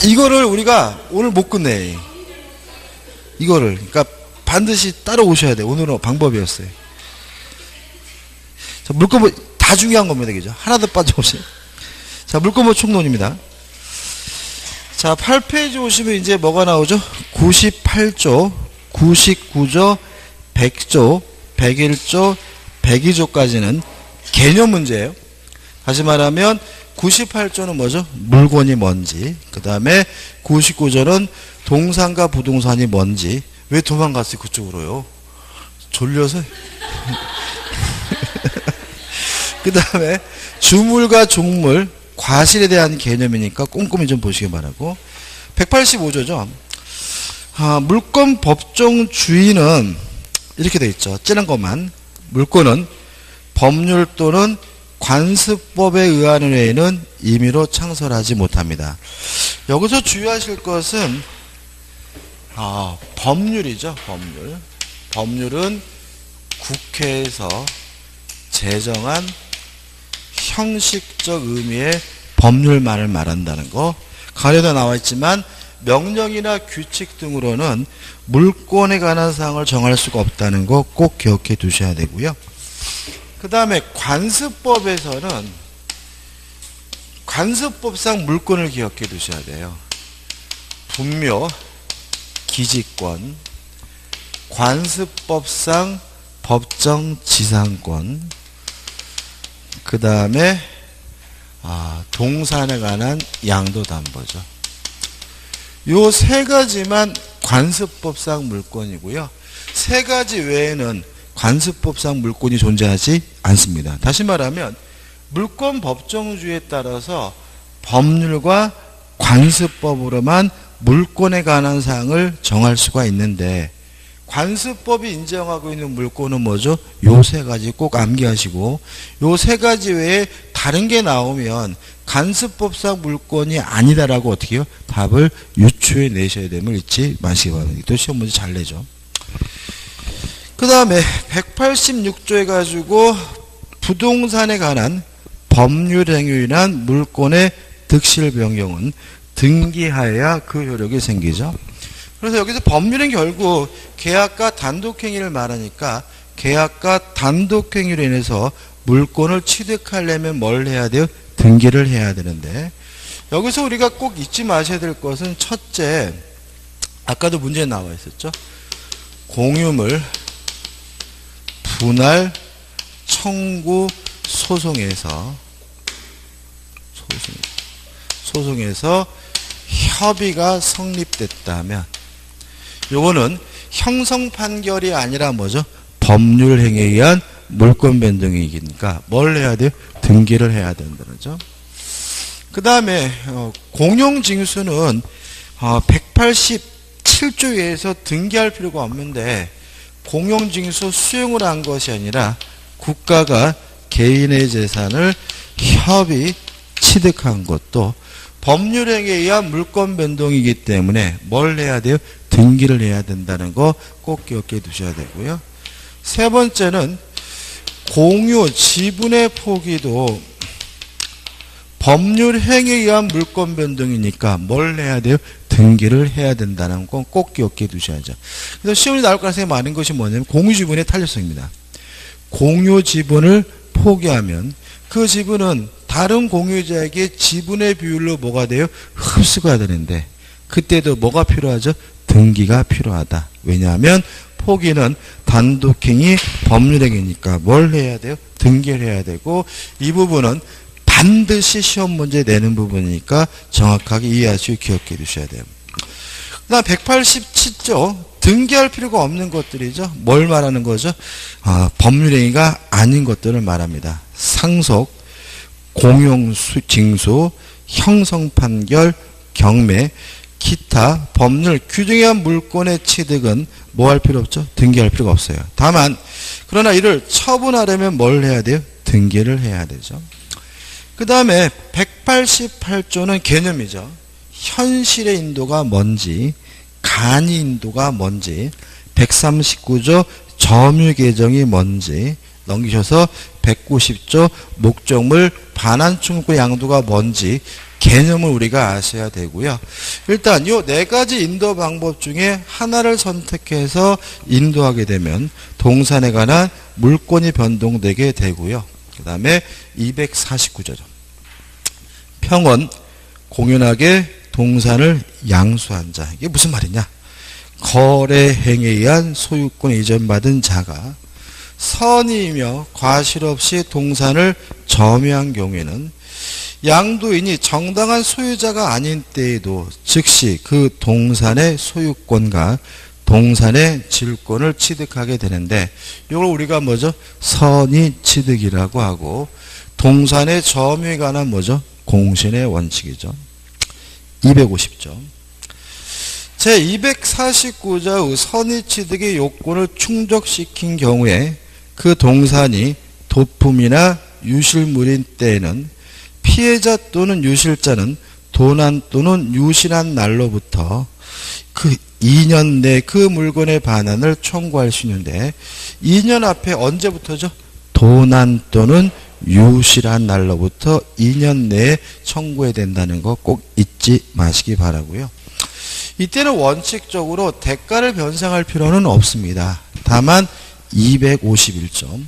이거를 우리가 오늘 못 끝내. 이거를. 그러니까 반드시 따라오셔야 돼. 오늘은 방법이었어요. 자, 물건보 다 중요한 겁니다. 그죠? 하나도 빠짐없이. 자, 물건보 총론입니다. 자, 8페이지 오시면 이제 뭐가 나오죠? 98조, 99조, 100조, 101조, 102조까지는 개념 문제예요. 다시 말하면 98조는 뭐죠? 물건이 뭔지. 그 다음에 99조는 동산과 부동산이 뭔지. 왜 도망갔어요? 그쪽으로요? 졸려서? 그 다음에 주물과 종물, 과실에 대한 개념이니까 꼼꼼히 좀 보시기 바라고. 185조죠. 물건 법정 주인은 이렇게 돼 있죠. 찌는 것만. 물건은 법률 또는 관습법에 의하는 외에는 임의로 창설하지 못합니다. 여기서 주의하실 것은 법률이죠. 법률. 법률은 국회에서 제정한 형식적 의미의 법률만을 말한다는 거. 가려다 나와 있지만 명령이나 규칙 등으로는 물권에 관한 사항을 정할 수가 없다는 거 꼭 기억해 두셔야 되고요. 그 다음에 관습법에서는 관습법상 물권을 기억해 두셔야 돼요. 분묘, 기지권, 관습법상 법정 지상권, 그 다음에 동산에 관한 양도담보죠. 요 세 가지만 관습법상 물권이고요. 세 가지 외에는 관습법상 물권이 존재하지 않습니다. 다시 말하면 물권 법정주의에 따라서 법률과 관습법으로만 물권에 관한 사항을 정할 수가 있는데, 관습법이 인정하고 있는 물권은 뭐죠? 요 세 가지 꼭 암기하시고, 요 세 가지 외에 다른 게 나오면 관습법상 물권이 아니다라고 어떻게 해요? 답을 유추해 내셔야 됨을 잊지 마시기 바랍니다. 또 시험 문제 잘 내죠. 그 다음에 186조 해가지고 부동산에 관한 법률 행위에 인한 물권의 득실 변경은 등기하여야 그 효력이 생기죠. 그래서 여기서 법률은 결국 계약과 단독행위를 말하니까 계약과 단독행위로 인해서 물권을 취득하려면 뭘 해야 돼요? 등기를 해야 되는데, 여기서 우리가 꼭 잊지 마셔야 될 것은 첫째, 아까도 문제에 나와 있었죠. 공유물 분할 청구 소송에서 협의가 성립됐다면, 요거는 형성 판결이 아니라 뭐죠? 법률 행위에 의한 물권 변동이니까 뭘 해야 돼요? 등기를 해야 된다는 점. 그 다음에 공용징수는 187조에서 등기할 필요가 없는데, 공용징수 수용을 한 것이 아니라 국가가 개인의 재산을 협의 취득한 것도 법률 행위에 의한 물권 변동이기 때문에 뭘 해야 돼요? 등기를 해야 된다는 거 꼭 기억해 두셔야 되고요. 세 번째는 공유 지분의 포기도 법률 행위에 의한 물권 변동이니까 뭘 해야 돼요? 등기를 해야 된다는 건 꼭 기억해 두셔야죠. 그래서 시험이 나올 가능성이 많은 것이 뭐냐면 공유 지분의 탄력성입니다. 공유 지분을 포기하면 그 지분은 다른 공유자에게 지분의 비율로 뭐가 돼요? 흡수가 되는데, 그때도 뭐가 필요하죠? 등기가 필요하다. 왜냐하면 포기는 단독행위 법률행위니까 뭘 해야 돼요? 등기를 해야 되고, 이 부분은 반드시 시험 문제 내는 부분이니까 정확하게 이해하시고 기억해 두셔야 돼요. 그 다음 187조 등기할 필요가 없는 것들이죠. 뭘 말하는 거죠? 법률행위가 아닌 것들을 말합니다. 상속, 공용징수, 형성판결, 경매, 기타 법률 규정에 의한 물권의 취득은 뭐 할 필요 없죠? 등기할 필요가 없어요. 다만 그러나 이를 처분하려면 뭘 해야 돼요? 등기를 해야 되죠. 그 다음에 188조는 개념이죠. 현실의 인도가 뭔지, 간이 인도가 뭔지, 139조 점유 개정이 뭔지 넘기셔서 190조 목적물 반환 청구 양도가 뭔지 개념을 우리가 아셔야 되고요. 일단 요 네 가지 인도 방법 중에 하나를 선택해서 인도하게 되면 동산에 관한 물권이 변동되게 되고요. 그 다음에 249조. 평원 공연하게 동산을 양수한 자. 이게 무슨 말이냐? 거래 행위에 의한 소유권 이전받은 자가 선의이며 과실 없이 동산을 점유한 경우에는 양도인이 정당한 소유자가 아닌 때에도 즉시 그 동산의 소유권과 동산의 질권을 취득하게 되는데, 이걸 우리가 뭐죠? 선의 취득이라고 하고, 동산의 점유에 관한 뭐죠? 공신의 원칙이죠. 250조. 제249조의 선의 취득의 요건을 충족시킨 경우에 그 동산이 도품이나 유실물인 때에는 피해자 또는 유실자는 도난 또는 유실한 날로부터 그 2년 내 그 물건의 반환을 청구할 수 있는데, 2년 앞에 언제부터죠? 도난 또는 유실한 날로부터 2년 내에 청구해야 된다는 거 꼭 잊지 마시기 바라고요. 이때는 원칙적으로 대가를 변상할 필요는 없습니다. 다만 251조.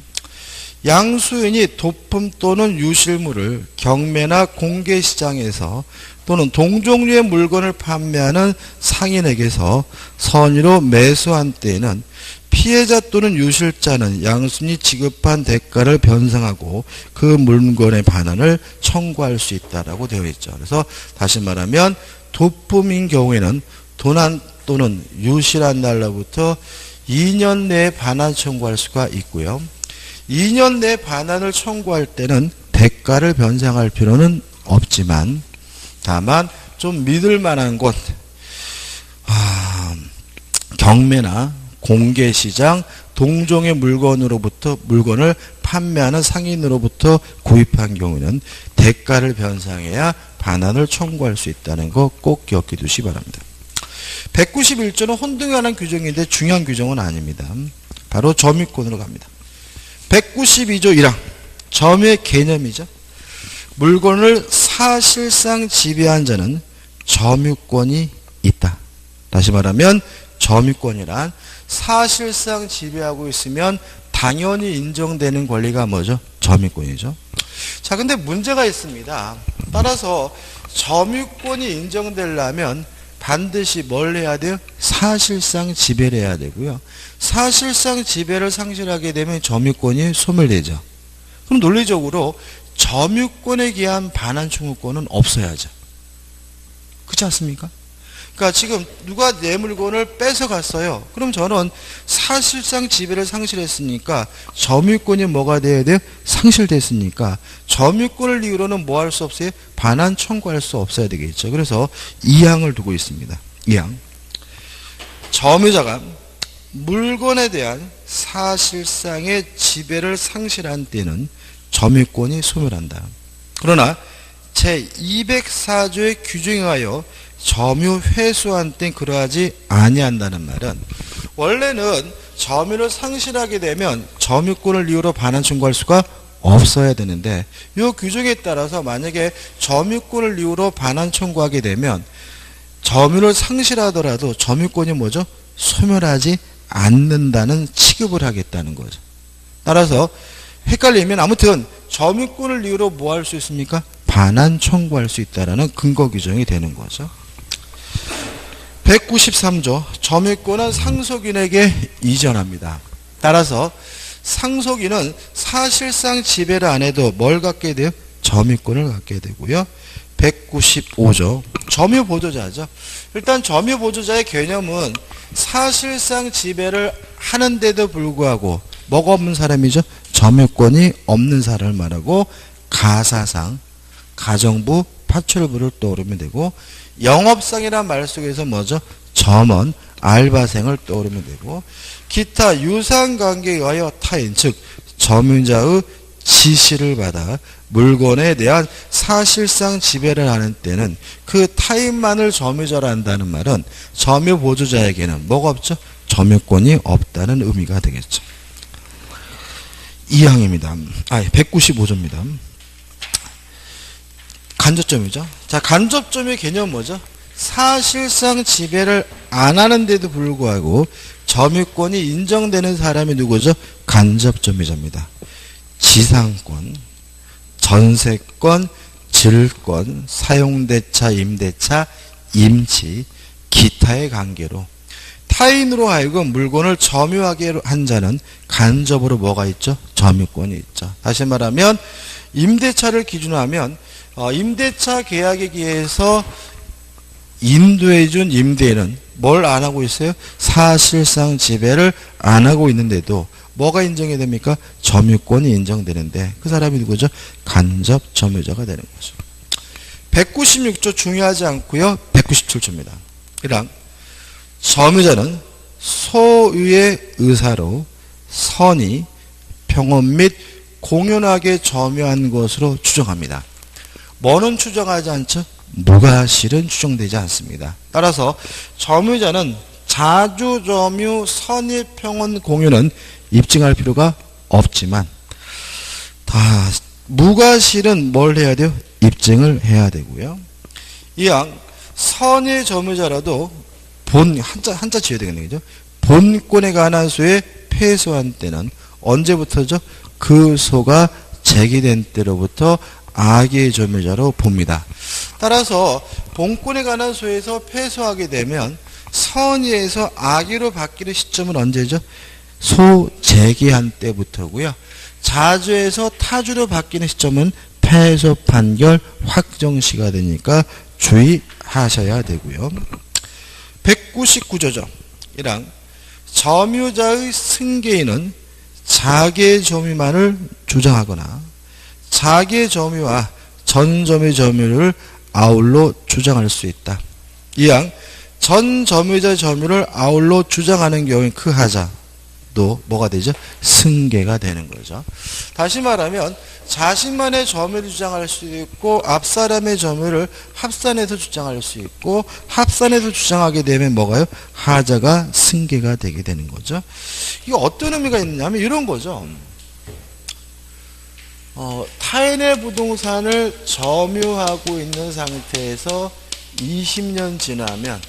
양수인이 도품 또는 유실물을 경매나 공개시장에서 또는 동종류의 물건을 판매하는 상인에게서 선의로 매수한 때에는 피해자 또는 유실자는 양수인이 지급한 대가를 변상하고 그 물건의 반환을 청구할 수 있다라고 되어 있죠. 그래서 다시 말하면 도품인 경우에는 도난 또는 유실한 날로부터 2년 내에 반환 청구할 수가 있고요. 2년 내에 반환을 청구할 때는 대가를 변상할 필요는 없지만, 다만 좀 믿을 만한 곳, 경매나 공개시장, 동종의 물건으로부터 물건을 판매하는 상인으로부터 구입한 경우는 대가를 변상해야 반환을 청구할 수 있다는 거 꼭 기억해 두시기 바랍니다. 191조는 혼동에 관한 규정인데 중요한 규정은 아닙니다. 바로 점유권으로 갑니다. 192조 1항 점유의 개념이죠. 물건을 사실상 지배한 자는 점유권이 있다. 다시 말하면 점유권이란 사실상 지배하고 있으면 당연히 인정되는 권리가 뭐죠? 점유권이죠. 자, 근데 문제가 있습니다. 따라서 점유권이 인정되려면 반드시 뭘 해야 돼요? 사실상 지배를 해야 되고요. 사실상 지배를 상실하게 되면 점유권이 소멸되죠. 그럼 논리적으로 점유권에 기한 반환 청구권은 없어야죠. 그렇지 않습니까? 그러니까 지금 누가 내 물건을 뺏어갔어요. 그럼 저는 사실상 지배를 상실했으니까 점유권이 뭐가 돼야 돼요? 상실됐으니까 점유권을 이유로는 뭐 할 수 없어요? 반환 청구할 수 없어야 되겠죠. 그래서 2항을 두고 있습니다. 2항. 점유자가 물건에 대한 사실상의 지배를 상실한 때는 점유권이 소멸한다. 그러나 제204조의 규정에 의하여 점유 회수한 때 그러하지 아니한다는 말은, 원래는 점유를 상실하게 되면 점유권을 이유로 반환 청구할 수가 없어야 되는데, 이 규정에 따라서 만약에 점유권을 이유로 반환 청구하게 되면 점유를 상실하더라도 점유권이 뭐죠? 소멸하지 않는다는 취급을 하겠다는 거죠. 따라서 헷갈리면 아무튼 점유권을 이유로 뭐 할 수 있습니까? 반환 청구할 수 있다라는 근거 규정이 되는 거죠. 193조 점유권은 상속인에게 이전합니다. 따라서 상속인은 사실상 지배를 안 해도 뭘 갖게 돼요? 점유권을 갖게 되고요. 195조 점유보조자죠. 일단 점유보조자의 개념은 사실상 지배를 하는데도 불구하고 뭐가 없는 사람이죠? 점유권이 없는 사람을 말하고, 가사상, 가정부, 파출부를 떠오르면 되고, 영업상이라는 말 속에서 뭐죠? 점원, 알바생을 떠오르면 되고, 기타 유상관계에 의하여 타인, 즉 점유자의 지시를 받아 물건에 대한 사실상 지배를 하는 때는 그 타인만을 점유자로 한다는 말은 점유보조자에게는 뭐가 없죠? 점유권이 없다는 의미가 되겠죠. 2항입니다. 195조입니다. 간접점이죠. 자, 간접점의 개념은 뭐죠? 사실상 지배를 안 하는데도 불구하고 점유권이 인정되는 사람이 누구죠? 간접점유자입니다. 지상권, 전세권, 질권, 사용대차, 임대차, 임치, 기타의 관계로 타인으로 하여금 물건을 점유하게 한 자는 간접으로 뭐가 있죠? 점유권이 있죠. 다시 말하면 임대차를 기준으로 하면 임대차 계약에 의해서 인도해준 임대인은 뭘 안 하고 있어요? 사실상 지배를 안 하고 있는데도 뭐가 인정이 됩니까? 점유권이 인정되는데 그 사람이 누구죠? 간접 점유자가 되는 거죠. 196조 중요하지 않고요. 197조입니다. 이랑 점유자는 소유의 의사로 선의, 평온 및 공연하게 점유한 것으로 추정합니다. 뭐는 추정하지 않죠? 무과실은 추정되지 않습니다. 따라서 점유자는 자주점유, 선의, 평온, 공유는 입증할 필요가 없지만 무과실은 뭘 해야 돼요? 입증을 해야 되고요. 이왕 선의 점유자라도 한자 지어야 되겠네요. 본권에 관한 소에 패소한 때는 언제부터죠? 그 소가 제기된 때로부터 악의 점유자로 봅니다. 따라서 본권에 관한 소에서 패소하게 되면 선의에서 악의로 바뀌는 시점은 언제죠? 소 제기한 때부터고요. 자주에서 타주로 바뀌는 시점은 패소 판결 확정시가 되니까 주의하셔야 되고요. 199조죠. 이랑 점유자의 승계인은 자기의 점유만을 주장하거나 자기의 점유와 전점유의 점유를 아울러 주장할 수 있다. 이왕 전 점유자의 점유를 아울러 주장하는 경우에 그 하자도 뭐가 되죠? 승계가 되는 거죠. 다시 말하면 자신만의 점유를 주장할 수도 있고 앞사람의 점유를 합산해서 주장할 수 있고 합산해서 주장하게 되면 뭐가요? 하자가 승계가 되게 되는 거죠. 이게 어떤 의미가 있느냐면 이런 거죠. 타인의 부동산을 점유하고 있는 상태에서 20년 지나면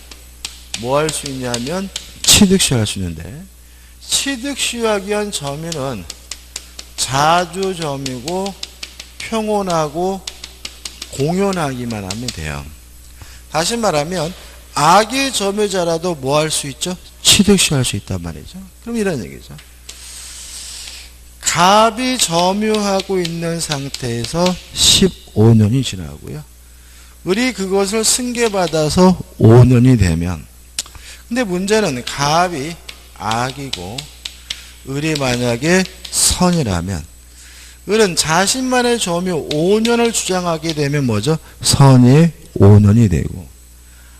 뭐 할 수 있냐면 취득시효할 수 있는데 취득시효하기 위한 점유는 자주점유고 평온하고 공연하기만 하면 돼요. 다시 말하면 악의 점유자라도 뭐 할 수 있죠? 취득시효할 수 있단 말이죠. 그럼 이런 얘기죠. 갑이 점유하고 있는 상태에서 15년이 지나고요. 을이 그것을 승계받아서 5년이 되면 근데 문제는 갑이 악이고 을이 만약에 선이라면 을은 자신만의 점유 5년을 주장하게 되면 뭐죠? 선이 5년이 되고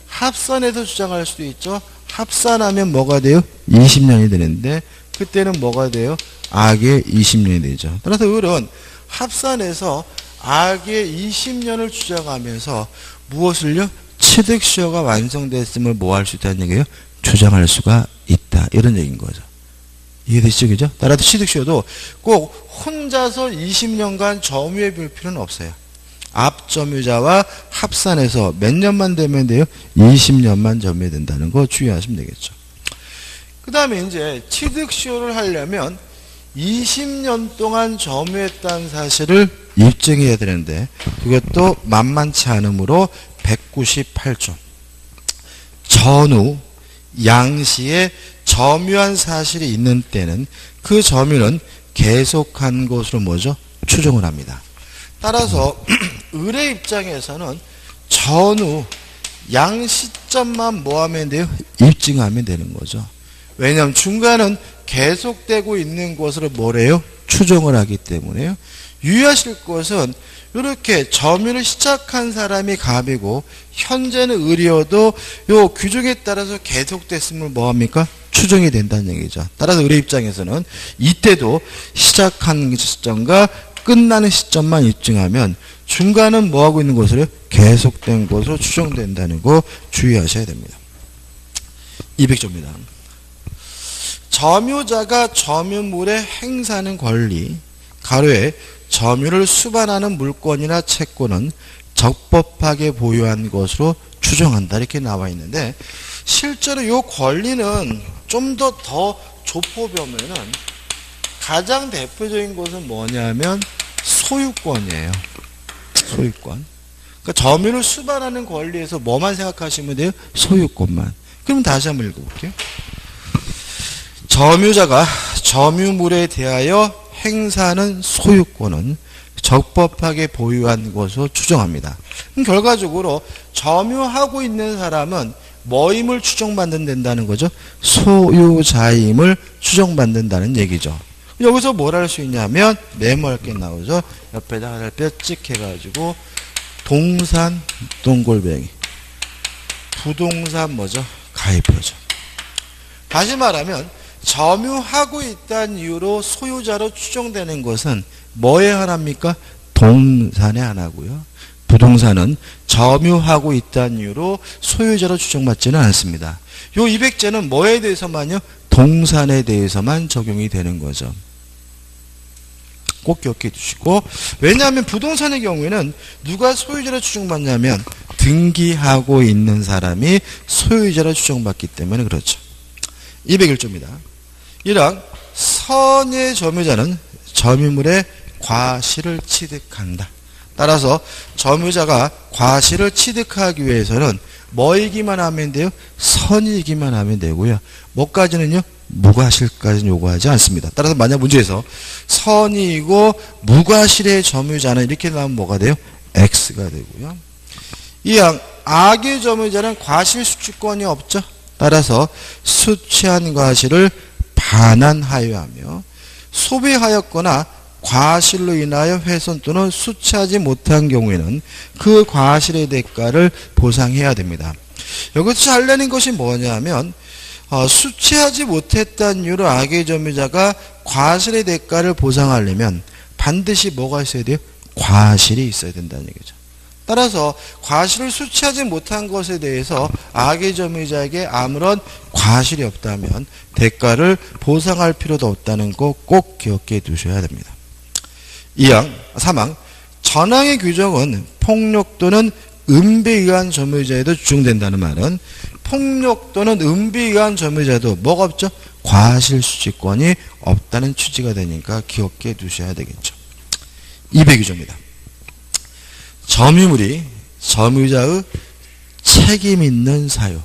합산해서 주장할 수도 있죠. 합산하면 뭐가 돼요? 20년이 되는데 그때는 뭐가 돼요? 악의 20년이 되죠. 따라서 을은 합산해서 악의 20년을 주장하면서 무엇을요? 취득시효가 완성됐음을 뭐 할 수 있다는 얘기예요? 주장할 수가 있다. 이런 얘기인 거죠. 이해되시죠? 그죠? 따라서 취득시효도 꼭 혼자서 20년간 점유해 볼 필요는 없어요. 앞점유자와 합산해서 몇 년만 되면 돼요? 20년만 점유된다는 거 주의하시면 되겠죠. 그 다음에 이제 취득시효를 하려면 20년 동안 점유했다는 사실을 입증해야 되는데 그것도 만만치 않으므로 198조 전후 양시에 점유한 사실이 있는 때는 그 점유는 계속한 것으로 뭐죠? 추정을 합니다. 따라서 을의 입장에서는 전후 양 시점만 뭐 하면 돼요? 입증하면 되는 거죠. 왜냐하면 중간은 계속되고 있는 것으로 뭐래요? 추정을 하기 때문에요. 유의하실 것은 이렇게 점유를 시작한 사람이 갑이고 현재는 을이어도 요 규정에 따라서 계속됐음을 뭐합니까? 추정이 된다는 얘기죠. 따라서 을의 입장에서는 이때도 시작한 시점과 끝나는 시점만 입증하면 중간은 뭐하고 있는 것으로 계속된 것으로 추정된다는 거 주의하셔야 됩니다. 200조입니다. 점유자가 점유물의 행사하는 권리 가로에 점유를 수반하는 물권이나 채권은 적법하게 보유한 것으로 추정한다 이렇게 나와 있는데 실제로 이 권리는 좀 더 좁혀보면은 가장 대표적인 것은 뭐냐면 소유권이에요. 소유권. 그러니까 점유를 수반하는 권리에서 뭐만 생각하시면 돼요? 소유권만. 그럼 다시 한번 읽어볼게요. 점유자가 점유물에 대하여 행사하는 소유권은 적법하게 보유한 것으로 추정합니다. 그럼 결과적으로 점유하고 있는 사람은 뭐임을 추정받는다는 거죠? 소유자임을 추정받는다는 얘기죠. 여기서 뭘 할 수 있냐면 메모할 게 나오죠. 옆에다 하나를 뼈찍 해가지고 동산 동골뱅이 부동산 뭐죠? 가입표죠. 다시 말하면 점유하고 있다는 이유로 소유자로 추정되는 것은 뭐에 하나입니까? 동산에 하나고요. 부동산은 점유하고 있다는 이유로 소유자로 추정받지는 않습니다. 요 200제는 뭐에 대해서만요? 동산에 대해서만 적용이 되는 거죠. 꼭 기억해 주시고, 왜냐하면 부동산의 경우에는 누가 소유자로 추정받냐면 등기하고 있는 사람이 소유자로 추정받기 때문에 그렇죠. 201조입니다. 1항 선의 점유자는 점유물의 과실을 취득한다. 따라서 점유자가 과실을 취득하기 위해서는 뭐이기만 하면 돼요? 선이기만 하면 되고요. 뭐까지는요? 무과실까지는 요구하지 않습니다. 따라서 만약 문제에서 선이고 무과실의 점유자는 이렇게 나오면 뭐가 돼요? X가 되고요. 2항 악의 점유자는 과실 수취권이 없죠. 따라서 수취한 과실을 반환하여하며 소비하였거나 과실로 인하여 훼손 또는 수취하지 못한 경우에는 그 과실의 대가를 보상해야 됩니다. 여기서 잘내는 것이 뭐냐면 수취하지 못했다는 이유로 악의 점유자가 과실의 대가를 보상하려면 반드시 뭐가 있어야 돼요? 과실이 있어야 된다는 얘기죠. 따라서 과실을 수취하지 못한 것에 대해서 악의 점유자에게 아무런 과실이 없다면 대가를 보상할 필요도 없다는 거 꼭 기억해 두셔야 됩니다. 3항 전항의 규정은 폭력 또는 은비에 의한 점유자에도 적용된다는 말은 폭력 또는 은비에 의한 점유자도 뭐가 없죠? 과실수취권이 없다는 취지가 되니까 기억해 두셔야 되겠죠. 200조입니다. 점유물이 점유자의 책임 있는 사유,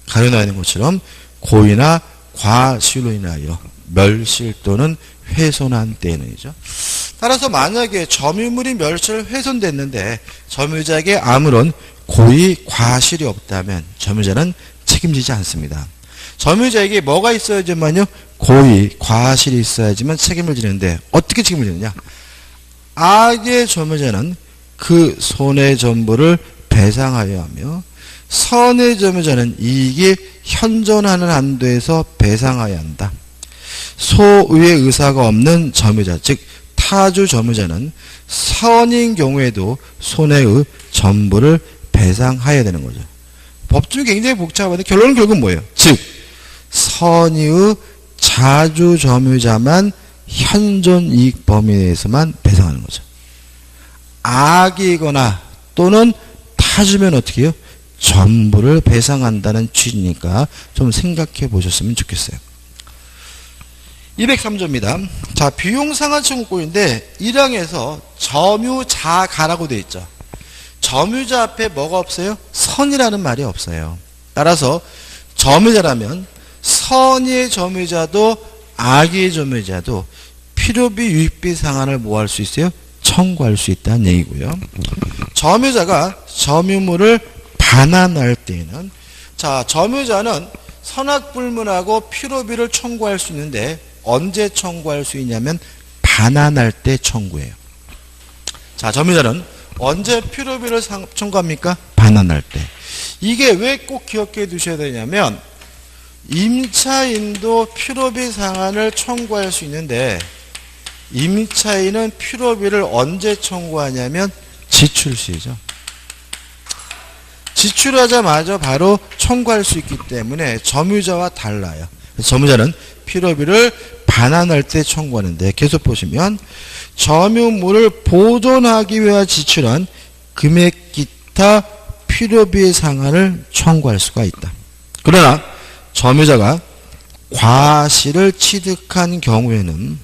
가려 나와 있는 것처럼 고의나 과실로 인하여 멸실 또는 훼손한 때는이죠. 따라서 만약에 점유물이 멸실 훼손됐는데 점유자에게 아무런 고의 과실이 없다면 점유자는 책임지지 않습니다. 점유자에게 뭐가 있어야지만요? 고의 과실이 있어야지만 책임을 지는데 어떻게 책임을 지느냐? 악의 점유자는 그 손해 전부를 배상하여 하며 선의 점유자는 이익이 현존하는 한도에서 배상하여야 한다. 소유의 의사가 없는 점유자, 즉 타주 점유자는 선인 경우에도 손해의 전부를 배상해야 되는 거죠. 법률이 굉장히 복잡한데 결론은 결국 뭐예요? 즉 선의의 자주 점유자만 현존 이익 범위 내에서만 배상하는 거죠. 악이거나 또는 타주면 어떻게 해요? 전부를 배상한다는 취지니까 좀 생각해 보셨으면 좋겠어요. 203조입니다. 자, 비용상한 청구권인데 1항에서 점유자가라고 되어 있죠. 점유자 앞에 뭐가 없어요? 선이라는 말이 없어요. 따라서 점유자라면 선의의 점유자도 악의 점유자도 필요비 유익비 상한을 뭐 할 수 있어요? 청구할 수 있다는 얘기고요. 점유자가 점유물을 반환할 때에는 자, 점유자는 선악불문하고 필요비를 청구할 수 있는데 언제 청구할 수 있냐면 반환할 때 청구해요. 자, 점유자는 언제 필요비를 청구합니까? 반환할 때. 이게 왜 꼭 기억해 두셔야 되냐면 임차인도 필요비 상한을 청구할 수 있는데 임차인은 필요비를 언제 청구하냐면 지출 시죠. 지출하자마자 바로 청구할 수 있기 때문에 점유자와 달라요. 점유자는 필요비를 반환할 때 청구하는데 계속 보시면 점유물을 보존하기 위해 지출한 금액 기타 필요비 상한을 청구할 수가 있다. 그러나 점유자가 과실을 취득한 경우에는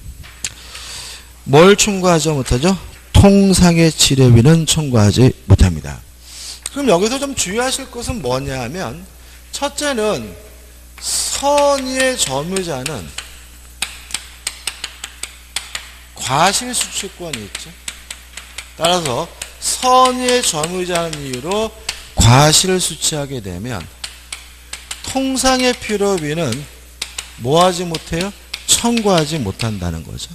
뭘 청구하지 못하죠? 통상의 치료비는 청구하지 못합니다. 그럼 여기서 좀 주의하실 것은 뭐냐 하면 첫째는 선의의 점유자는 과실 수취권이 있죠. 따라서 선의의 점유자는 이유로 과실을 수취하게 되면 통상의 필요비는 뭐하지 못해요? 청구하지 못한다는 거죠.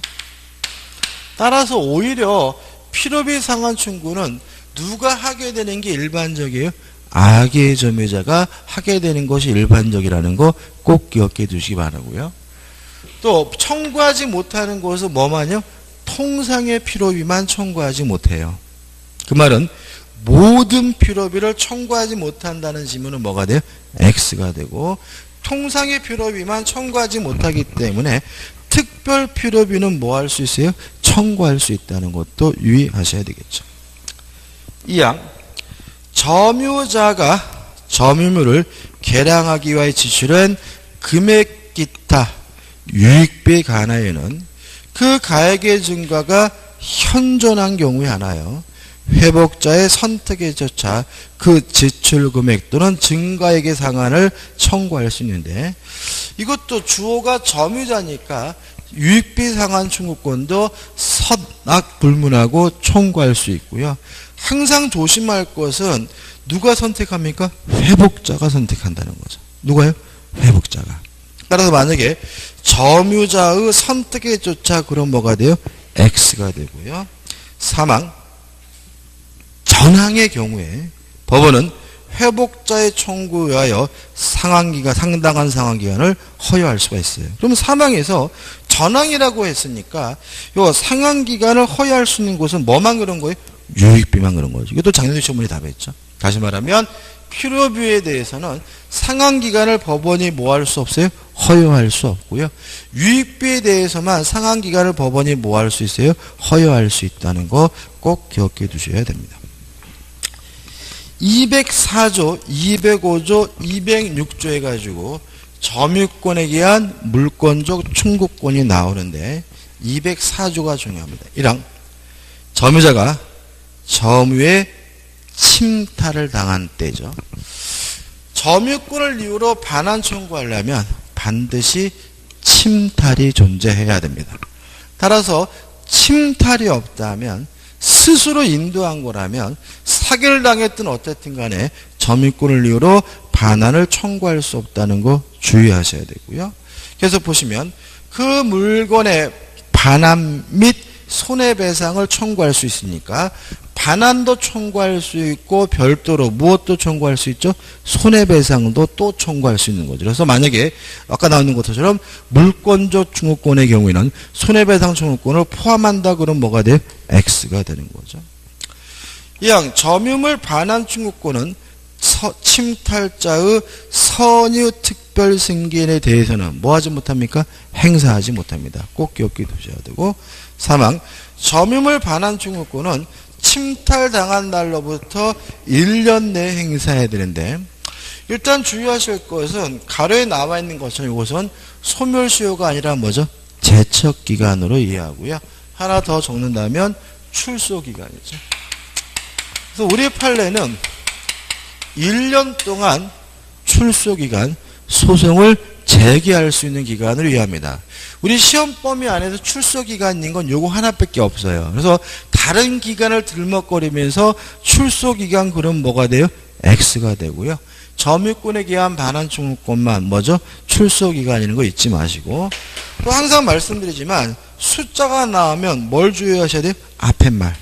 따라서 오히려 필요비 상한 청구는 누가 하게 되는 게 일반적이에요? 악의 점유자가 하게 되는 것이 일반적이라는 거 꼭 기억해 두시기 바라고요. 또 청구하지 못하는 것은 뭐만요? 통상의 필요비만 청구하지 못해요. 그 말은 모든 필요비를 청구하지 못한다는 지문은 뭐가 돼요? X가 되고 통상의 필요비만 청구하지 못하기 때문에 특별 필요비는 뭐 할 수 있어요? 청구할 수 있다는 것도 유의하셔야 되겠죠. 이항 점유자가 점유물을 계량하기 위하여 지출한 금액 기타 유익비에 관하여는 그 가액의 증가가 현존한 경우에 하나요. 회복자의 선택에 쫓아 그 지출 금액 또는 증가액의 상한을 청구할 수 있는데 이것도 주어가 점유자니까 유익비 상한 청구권도 선악 불문하고 청구할 수 있고요. 항상 조심할 것은 누가 선택합니까? 회복자가 선택한다는 거죠. 누가요? 회복자가. 따라서 만약에 점유자의 선택에 쫓아 그럼 뭐가 돼요? X가 되고요. 사망 전항의 경우에 법원은 회복자의 청구에 의하여 상당한 상환기간을 허용할 수가 있어요. 그럼 사망에서 전항이라고 했으니까 요 상환기간을 허용할 수 있는 곳은 뭐만 그런 거예요? 유익비만 그런 거죠. 이것도 장례식 처분이 답했죠. 다시 말하면 필요비에 대해서는 상환기간을 법원이 뭐 할 수 없어요? 허용할 수 없고요. 유익비에 대해서만 상환기간을 법원이 뭐 할 수 있어요? 허용할 수 있다는 거 꼭 기억해 두셔야 됩니다. 204조, 205조, 206조 해가지고 점유권에 의한 물권적 충고권이 나오는데 204조가 중요합니다. 1항 점유자가 점유의 침탈을 당한 때죠. 점유권을 이유로 반환 청구하려면 반드시 침탈이 존재해야 됩니다. 따라서 침탈이 없다면 스스로 인도한 거라면 사기를 당했든 어쨌든 간에 점유권을 이유로 반환을 청구할 수 없다는 거 주의하셔야 되고요. 그래서 보시면 그 물건의 반환 및 손해배상을 청구할 수 있으니까 반환도 청구할 수 있고 별도로 무엇도 청구할 수 있죠? 손해배상도 또 청구할 수 있는 거죠. 그래서 만약에 아까 나오는 것처럼 물권적 청구권의 경우에는 손해배상 청구권을 포함한다 그러면 뭐가 돼요? X가 되는 거죠. 이항 점유물 반환 청구권은 침탈자의 선유 특별 승계인에 대해서는 뭐 하지 못합니까? 행사하지 못합니다. 꼭 기억해 두셔야 되고 사망 점유물 반환 청구권은 침탈당한 날로부터 1년 내에 행사해야 되는데 일단 주의하실 것은 가로에 나와 있는 것처럼 이것은 소멸수요가 아니라 뭐죠? 제척기간으로 이해하고요. 하나 더 적는다면 출소기간이죠. 그래서 우리 판례는 1년 동안 출소기간 소송을 제기할 수 있는 기간을 위합니다. 우리 시험 범위 안에서 출소기간인 건 요거 하나밖에 없어요. 그래서 다른 기간을 들먹거리면서 출소기간 그럼 뭐가 돼요? X가 되고요. 점유권에 의한 반환 청구권만 뭐죠? 출소기간이라는 거 잊지 마시고 또 항상 말씀드리지만 숫자가 나오면 뭘 주의하셔야 돼요? 앞에 말.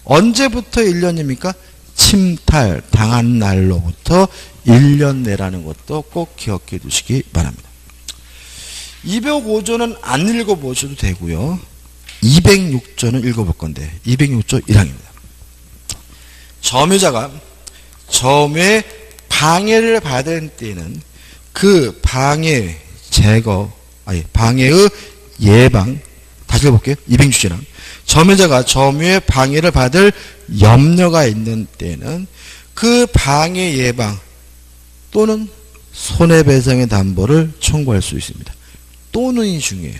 언제부터 1년입니까? 침탈 당한 날로부터 1년 내라는 것도 꼭 기억해 두시기 바랍니다. 205조는 안 읽어보셔도 되고요. 206조는 읽어볼 건데 206조 1항입니다. 점유자가 점유의 방해를 받은 때에는 그 방해 제거, 방해의 예방, 다시 해볼게요. 206조랑 점유자가 점유의 방해를 받을 염려가 있는 때는 그 방해 예방 또는 손해배상의 담보를 청구할 수 있습니다. 또는이 중요해요.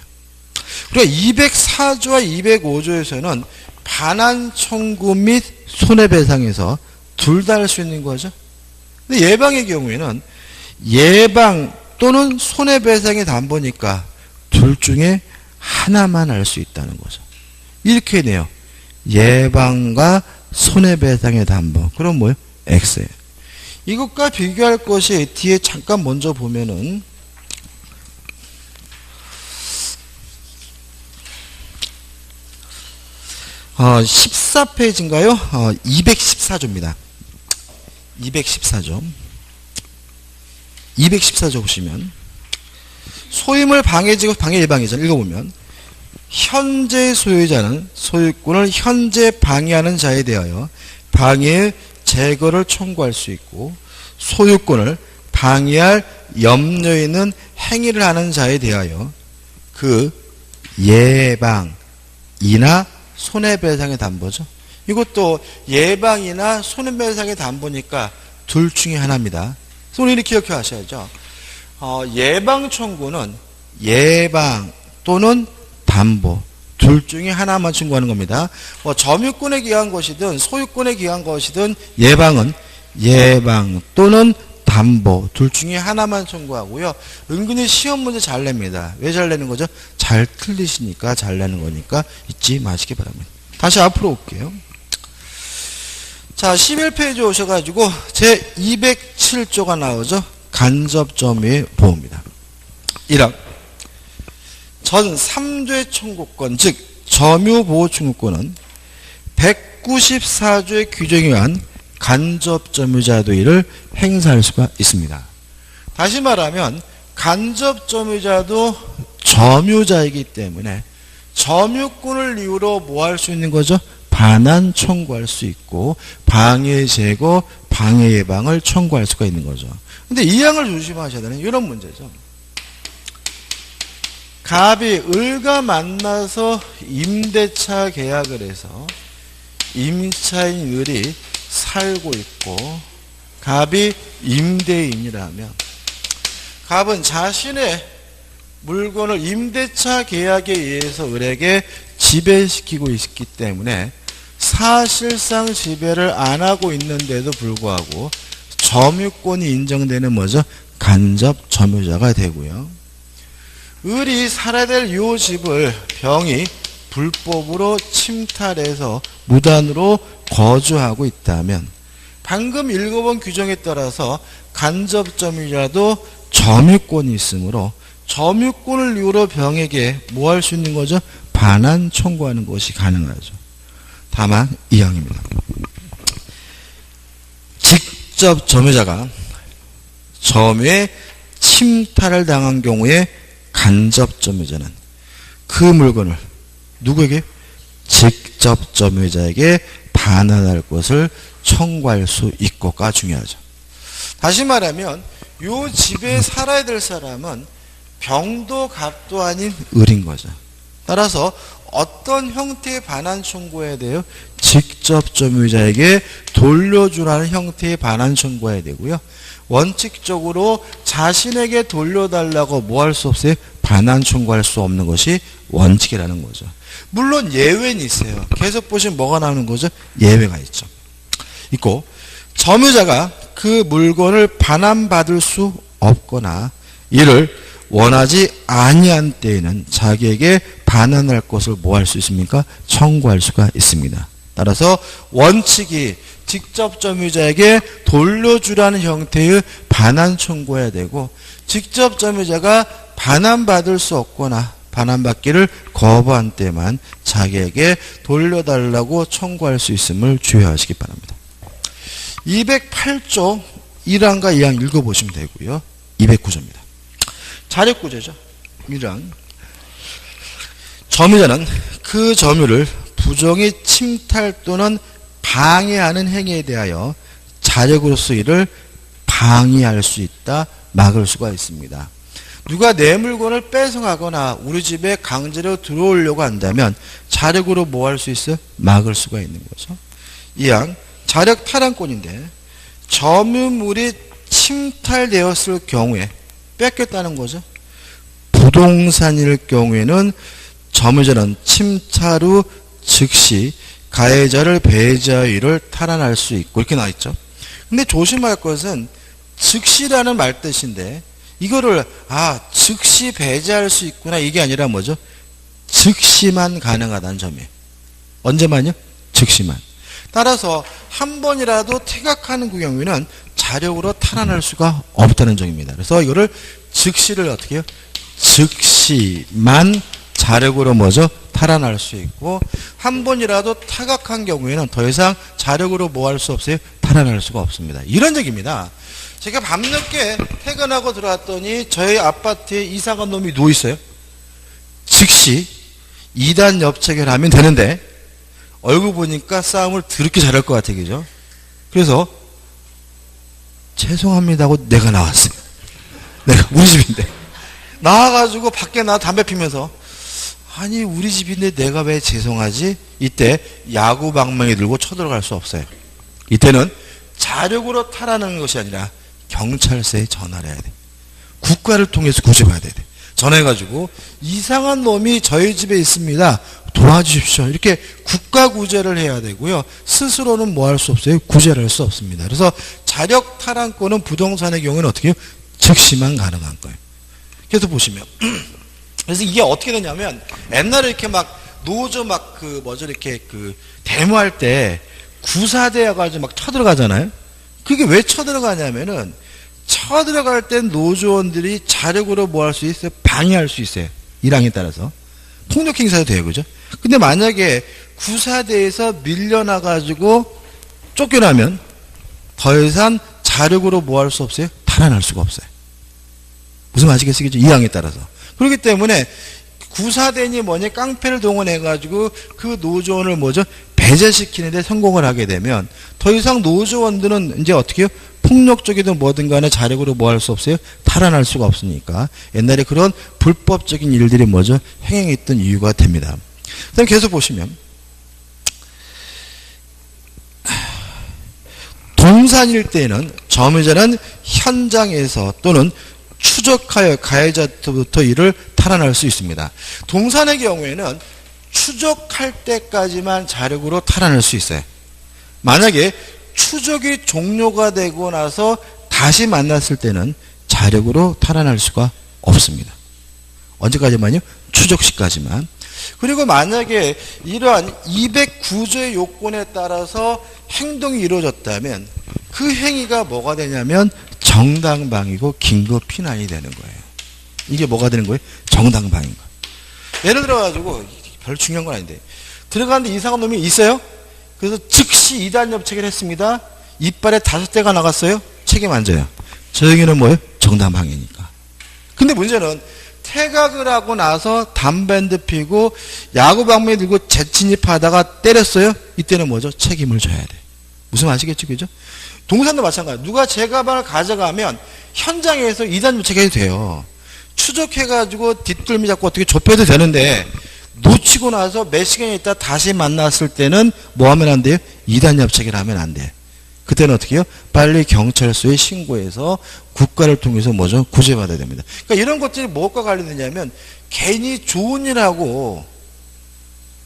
그리고 204조와 205조에서는 반환 청구 및 손해배상에서 둘 다 할 수 있는 거죠. 근데 예방의 경우에는 예방 또는 손해배상의 담보니까 둘 중에 하나만 할 수 있다는 거죠. 이렇게 돼요. 예방과 손해배상의 담보. 그럼 뭐예요? X예요. 이것과 비교할 것이 뒤에 잠깐 먼저 보면은 14페이지인가요? 214조입니다. 214조. 214조 보시면 소임을 방해지고 방해 예방이죠. 읽어보면 현재 소유자는 소유권을 현재 방해하는 자에 대하여 방해의 제거를 청구할 수 있고 소유권을 방해할 염려 있는 행위를 하는 자에 대하여 그 예방이나 손해배상의 담보죠. 이것도 예방이나 손해배상의 담보니까 둘 중에 하나입니다. 그래서 우리 이렇게 기억해 하셔야죠. 예방 청구는 예방 또는 담보 둘 중에 하나만 청구하는 겁니다. 점유권에 기한 것이든 소유권에 기한 것이든 예방은 예방 또는 담보 둘 중에 하나만 청구하고요. 은근히 시험 문제 잘 냅니다. 왜 잘 내는 거죠? 잘 틀리시니까 잘 내는 거니까 잊지 마시기 바랍니다. 다시 앞으로 올게요. 자, 11페이지 오셔가지고 제 207조가 나오죠. 간접점유의 보호입니다. 1항 전 3조의 청구권 즉 점유보호청구권은 194조의 규정에 의한 간접점유자 도의를 행사할 수가 있습니다. 다시 말하면 간접점유자도 점유자이기 때문에 점유권을 이유로 뭐 할 수 있는 거죠? 반환 청구할 수 있고 방해 제거, 방해 예방을 청구할 수가 있는 거죠. 근데 이 항을 조심하셔야 되는 이런 문제죠. 갑이 을과 만나서 임대차 계약을 해서 임차인 을이 살고 있고 갑이 임대인이라면 갑은 자신의 물건을 임대차 계약에 의해서 을에게 지배시키고 있기 때문에 사실상 지배를 안 하고 있는데도 불구하고 점유권이 인정되는 뭐죠? 간접 점유자가 되고요. 을이 살아야 될 이 집을 병이 불법으로 침탈해서 무단으로 거주하고 있다면 방금 읽어본 규정에 따라서 간접점유자도 점유권이 있으므로 점유권을 이유로 병에게 뭐 할 수 있는 거죠? 반환 청구하는 것이 가능하죠. 다만 이항입니다. 직접 점유자가 점유의 침탈을 당한 경우에 간접 점유자는 그 물건을 누구에게? 직접 점유자에게 반환할 것을 청구할 수 있고가 중요하죠. 다시 말하면 이 집에 살아야 될 사람은 병도 갑도 아닌 을인 거죠. 따라서 어떤 형태의 반환 청구해야 돼요? 직접 점유자에게 돌려주라는 형태의 반환 청구해야 되고요. 원칙적으로 자신에게 돌려달라고 뭐 할 수 없어요? 반환 청구할 수 없는 것이 원칙이라는 거죠. 물론 예외는 있어요. 계속 보시면 뭐가 나오는 거죠? 예외가 있죠. 있고 점유자가 그 물건을 반환받을 수 없거나 이를 원하지 아니한 때에는 자기에게 반환할 것을 뭐 할 수 있습니까? 청구할 수가 있습니다. 따라서 원칙이 직접 점유자에게 돌려주라는 형태의 반환 청구해야 되고 직접 점유자가 반환받을 수 없거나 반환받기를 거부한 때만 자기에게 돌려달라고 청구할 수 있음을 주의하시기 바랍니다. 208조 1항과 2항 읽어보시면 되고요. 209조입니다. 자력구제죠. 1항 점유자는 그 점유를 부정의 침탈 또는 방해하는 행위에 대하여 자력으로서 이를 방해할 수 있다, 막을 수가 있습니다. 누가 내 물건을 뺏어가거나 우리 집에 강제로 들어오려고 한다면 자력으로 뭐 할 수 있어요? 막을 수가 있는 거죠. 이항 자력 탈환권인데 점유물이 침탈되었을 경우에 뺏겼다는 거죠. 부동산일 경우에는 점유자는 침탈 후 즉시 가해자를 배제하유를 탈환할 수 있고 이렇게 나와 있죠. 근데 조심할 것은 즉시라는 말뜻인데 이거를 즉시 배제할 수 있구나 이게 아니라 뭐죠? 즉시만 가능하다는 점이에요. 언제만요? 즉시만. 따라서 한 번이라도 퇴각하는 그 경우에는 자력으로 탈환할 수가 없다는 점입니다. 그래서 이거를 즉시를 어떻게 해요? 즉시만 자력으로 뭐죠? 탈환할 수 있고 한 번이라도 타각한 경우에는 더 이상 자력으로 뭐 할 수 없어요? 탈환할 수가 없습니다. 이런 얘기입니다. 제가 밤늦게 퇴근하고 들어왔더니 저희 아파트에 이상한 놈이 누워있어요. 즉시 2단 옆차기를 하면 되는데 얼굴 보니까 싸움을 더럽게 잘할 것 같아, 그죠? 그래서 죄송합니다 하고 내가 나왔어요. 내가 우리 집인데 나와가지고 밖에 나 담배 피면서 아니 우리 집인데 내가 왜 죄송하지? 이때 야구 방망이 들고 쳐들어갈 수 없어요. 이때는 자력으로 탈환하는 것이 아니라 경찰서에 전화를 해야 돼. 국가를 통해서 구제받아야 돼. 전화해가지고 이상한 놈이 저희 집에 있습니다. 도와주십시오. 이렇게 국가 구제를 해야 되고요. 스스로는 뭐 할 수 없어요? 구제를 할 수 없습니다. 그래서 자력 탈환권은 부동산의 경우는 어떻게 해요? 즉시만 가능한 거예요. 그래서 보시면 그래서 이게 어떻게 되냐면 옛날에 이렇게 막 노조 막 이렇게 데모할 때 구사대여 가지고 막 쳐들어가잖아요. 그게 왜 쳐들어가냐면은 쳐들어갈 땐 노조원들이 자력으로 뭐 할 수 있어요? 방해할 수 있어요. 일항에 따라서. 폭력 행사도 돼요. 그죠? 근데 만약에 구사대에서 밀려나가지고 쫓겨나면 더 이상 자력으로 뭐 할 수 없어요? 탈환할 수가 없어요. 무슨 아시겠어요? 이항에 따라서. 그렇기 때문에 구사대니 뭐니 깡패를 동원해가지고 그 노조원을 뭐죠? 배제시키는데 성공을 하게 되면 더 이상 노조원들은 이제 어떻게 해요? 폭력적이든 뭐든 간에 자력으로 뭐 할 수 없어요? 탈환할 수가 없으니까 옛날에 그런 불법적인 일들이 뭐죠? 행행했던 이유가 됩니다. 그다음 계속 보시면 동산일 때에는 점유자는 현장에서 또는 추적하여 가해자부터 이를 탈환할 수 있습니다. 동산의 경우에는 추적할 때까지만 자력으로 탈환할 수 있어요. 만약에 추적이 종료가 되고 나서 다시 만났을 때는 자력으로 탈환할 수가 없습니다. 언제까지만요? 추적 시까지만. 그리고 만약에 이러한 209조의 요건에 따라서 행동이 이루어졌다면 그 행위가 뭐가 되냐면 정당방위고 긴급 피난이 되는 거예요. 이게 뭐가 되는 거예요? 정당방위인 거예요. 예를 들어가지고 별 중요한 건 아닌데 들어가는데 이상한 놈이 있어요. 그래서 즉시 2단 옆차기를 했습니다. 이빨에 5대가 나갔어요. 책임 안 져요. 저 얘기는 뭐예요? 정당방위니까. 근데 문제는 퇴각을 하고 나서 담배 한 대 피고 야구 방망이 들고 재침입하다가 때렸어요. 이때는 뭐죠? 책임을 져야 돼. 무슨 아시겠죠? 그죠? 동산도 마찬가지예요. 누가 제 가방을 가져가면 현장에서 2단 유착 해도 돼요. 추적해가지고 뒷덜미 잡고 어떻게 좁혀도 되는데 놓치고 나서 몇 시간 있다 다시 만났을 때는 뭐 하면 안 돼요? 2단 납치를 하면 안 돼. 그때는 어떻게 해요? 빨리 경찰서에 신고해서 국가를 통해서 뭐죠? 구제받아야 됩니다. 그러니까 이런 것들이 무엇과 관련되냐면 괜히 좋은 일하고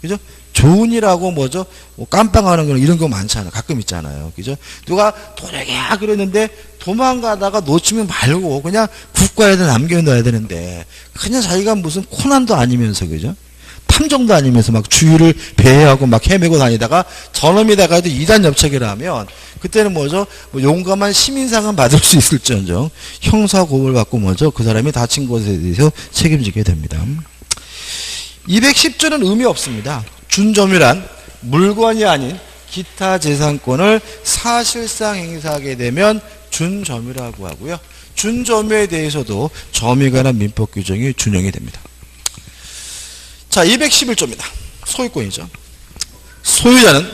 그죠? 좋은 일하고 뭐죠? 뭐 깜빵하는 거는 이런 거 많잖아요. 가끔 있잖아요. 그죠? 누가 도둑이야 그랬는데 도망가다가 놓치면 말고 그냥 국가에다 남겨놔야 되는데 그냥 자기가 무슨 코난도 아니면서 그죠? 탐정도 아니면서 막 주위를 배회하고 막 헤매고 다니다가 저놈이다가도 2단 납치를 하면 그때는 뭐죠? 뭐 용감한 시민상은 받을 수 있을지언정 형사고발 받고 뭐죠? 그 사람이 다친 것에 대해서 책임지게 됩니다. 210조는 의미 없습니다. 준점유란 물건이 아닌 기타 재산권을 사실상 행사하게 되면 준점유라고 하고요. 준점유에 대해서도 점유에 관한 민법 규정이 준용이 됩니다. 자, 211조입니다. 소유권이죠. 소유자는